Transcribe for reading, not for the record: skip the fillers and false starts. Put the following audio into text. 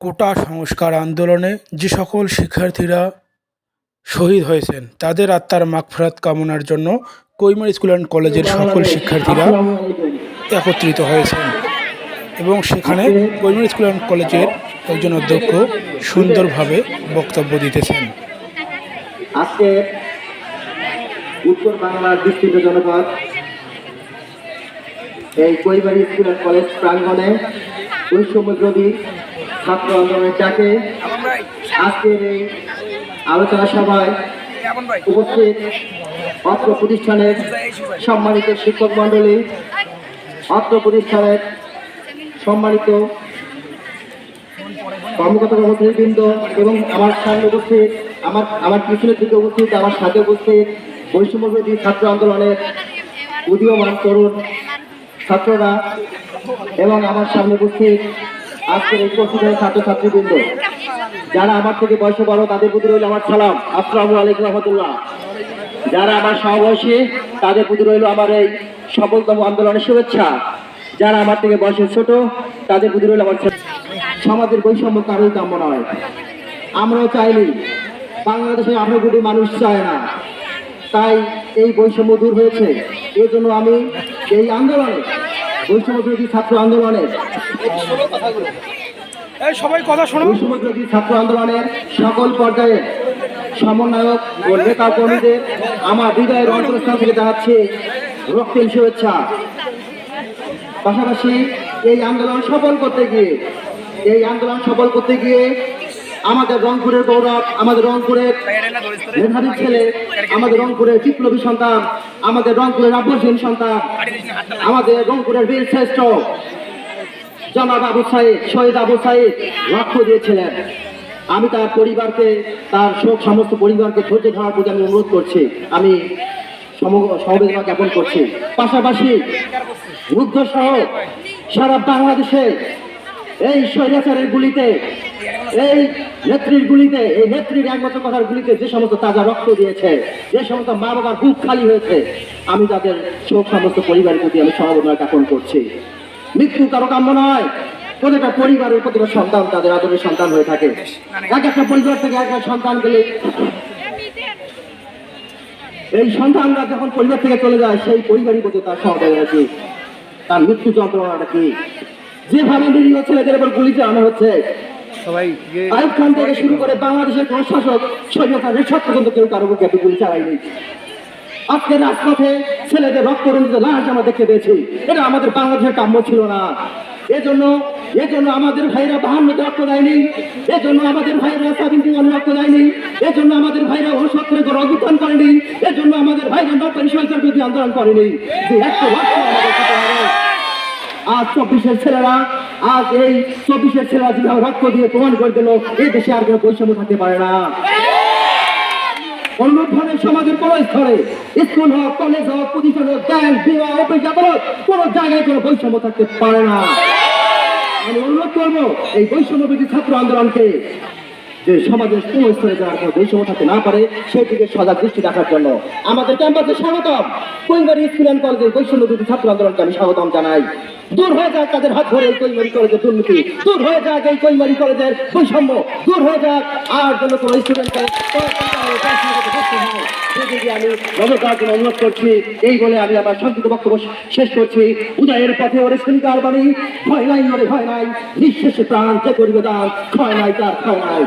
কোটা সংস্কার আন্দোলনে যে সকল শিক্ষার্থীরা শহীদ হয়েছেন তাদের আত্মার মাগফিরাত কামনার জন্য কৈমার স্কুল অ্যান্ড কলেজের সকল শিক্ষার্থীরা একত্রিত হয়েছেন এবং সেখানে কৈমার স্কুল অ্যান্ড কলেজের একজন অধ্যক্ষ সুন্দরভাবে বক্তব্য দিতেছেন। আজকে উত্তর বাংলার বিস্তৃত জনপদ এই কৈমারী স্কুল অ্যান্ড কলেজ প্রাঙ্গণে বৈষম্যবিরোধী ছাত্র আন্দোলনের ডাকে আজকের এই আলোচনা সভায় উপস্থিত অত্র প্রতিষ্ঠানের সম্মানিত শিক্ষক মণ্ডলী, অত্র প্রতিষ্ঠানের সম্মানিত কর্মকর্তা কর্মচারীবৃন্দ এবং আমার সামনে উপস্থিত আমার পিছনের দিকে উপস্থিত আমার সাথে উপস্থিত বৈষম্যবিরোধী ছাত্র আন্দোলনের উদীয়মান তরুণ ছাত্ররা এবং আমার সামনে উপস্থিত আজকের এই প্রতিষ্ঠানের ছাত্রছাত্রীবৃন্দ, যারা আমার থেকে বয়সে বড় তাদের প্রতি রইল আমার সালাম, আসসালামু আলাইকুম রহমতুল্লাহ। যারা আমার সমবয়সী তাদের প্রতি রইল আমার এই সফলতম আন্দোলনের শুভেচ্ছা। যারা আমার থেকে বয়সে ছোট তাদের প্রতি রইল আমার সমাজের বৈষম্য কারোই কাম্য নয়। আমরাও চাইনি, বাংলাদেশে 18 কোটি মানুষ চায় না, তাই এই বৈষম্য দূর হয়েছে। এই জন্য আমি এই আন্দোলনে বৈষম্যবিরোধী ছাত্র আন্দোলনের বৈষম্যবিরোধী ছাত্র আন্দোলনের সকল পর্যায়ে সমন্বয়ক ও নেতা কর্মীদের আমার হৃদয়ের অন্তরস্থান থেকে জানাচ্ছি রক্তিম শুভেচ্ছা। পাশাপাশি এই আন্দোলন সফল করতে গিয়ে আমাদের রংপুরের গৌরব, আমাদের রংপুরের মেধাবী ছেলে, আমাদের রংপুরের বিপ্লবী সন্তান, আমাদের রংপুরের আব্বাসীন সন্তান, আমাদের রংপুরের বীর শ্রেষ্ঠ জনাব আবু সাইদ, শহীদ আবু সাইদ রক্ত দিয়েছিলেন। আমি তার পরিবারকে, তার সমস্ত পরিবারকে ধৈর্য ধরার প্রতি আমি অনুরোধ করছি, আমি সমবেদনা জ্ঞাপন করছি। পাশাপাশি রুদ্ধ সহ সারা বাংলাদেশে এই স্বৈরাচারের গুলিতে, এই নেত্রীর গুলিতে, এই নেত্রীর একমাত্র কথার গুলিতে যে সমস্ত তাজা রক্ত দিয়েছে, যে সমস্ত মা বাবার বুক খালি হয়েছে, আমি তাদের সমস্ত পরিবারের প্রতি আমি সমবেদনা জ্ঞাপন করছি। মৃত্যু কারো কাম্য নয়। প্রত্যেকটা পরিবারের প্রতিটা সন্তান তাদের আদরের সন্তান হয়ে থাকে। এক একটা পরিবার থেকে এক একটা সন্তান গেলে এই সন্তানরা যখন পরিবার থেকে চলে যায় সেই পরিবারের প্রতি তার সমবেদনা কি, তার মৃত্যু যন্ত্রণাটা কি, যেভাবে নিরীহ ছেলেদের উপর গুলি চালানো হচ্ছে। আইয়ুব খান থেকে শুরু করে বাংলাদেশের কোন শাসক স্বৈরাচারের সব পর্যন্ত কেউ কারো বুকে এত গুলি চালায়নি। আজকে রাজপথে ছেলেদের রক্ত রঞ্জিত লাশ আমরা দেখতে পেয়েছি। এটা আমাদের বাংলাদেশের কাম্য ছিল না। এজন্য আমাদের ভাইরা 52 রক্ত দেয়নি, এজন্য আমাদের ভাইরা 71 রক্ত দেয়নি, এজন্য আমাদের ভাইরা 69 করে অভ্যুত্থান করেনি, এজন্য আমাদের ভাইরা নব্বই সরকার বিরোধী আন্দোলন করেনি। আজ 24-এর ছেলেরা, আজ এই 24-এর ছেলেরা যেভাবে রক্ত দিয়ে প্রমাণ করে দিল এই দেশে আর কোনো বৈষম্য থাকতে পারে না। অন্যভাবে সমাজের কোন স্তরে, স্কুল হোক, কলেজ হোক, প্রতিষ্ঠান হোক, ব্যাংক, বিমা, অফিস, আদালত, কোন জায়গায় কোনো বৈষম্য থাকতে পারে না। আমি অনুরোধ করবো এই বৈষম্যবিরোধী ছাত্র আন্দোলনকে যে সমাজের কোন স্তরে যার কোনো বৈষম্য থাকতে না পারে সেই দিকে সজাগ দৃষ্টি রাখার জন্য আমাদের ক্যাম্পাসে স্বাগতম। কৈমারী স্কুল অ্যান্ড কলেজের বৈষম্যবিরোধী ছাত্র আন্দোলনকে আমি স্বাগতম জানাই। দূর হয়ে যাক তাদের হাত ধরে এই কৈমারী কলেজের দুর্নীতি, দূর হয়ে যাক এই কৈমারী কলেজের বৈষম্য, দূর হয়ে যাক আর জন্য কোনো স্টুডেন্টকে আমি নজরদার অনুরোধ করছি। এই বলে আমি আমার সংক্ষিপ্ত বক্তব্য শেষ করছি। উদয়ের পথে ওরে শনিকার বাণী, ভয় নাই ওরে ভয় নাই, নিঃশেষে প্রাণ যে করিবে দান, ক্ষয় নাই তার ক্ষয় নাই।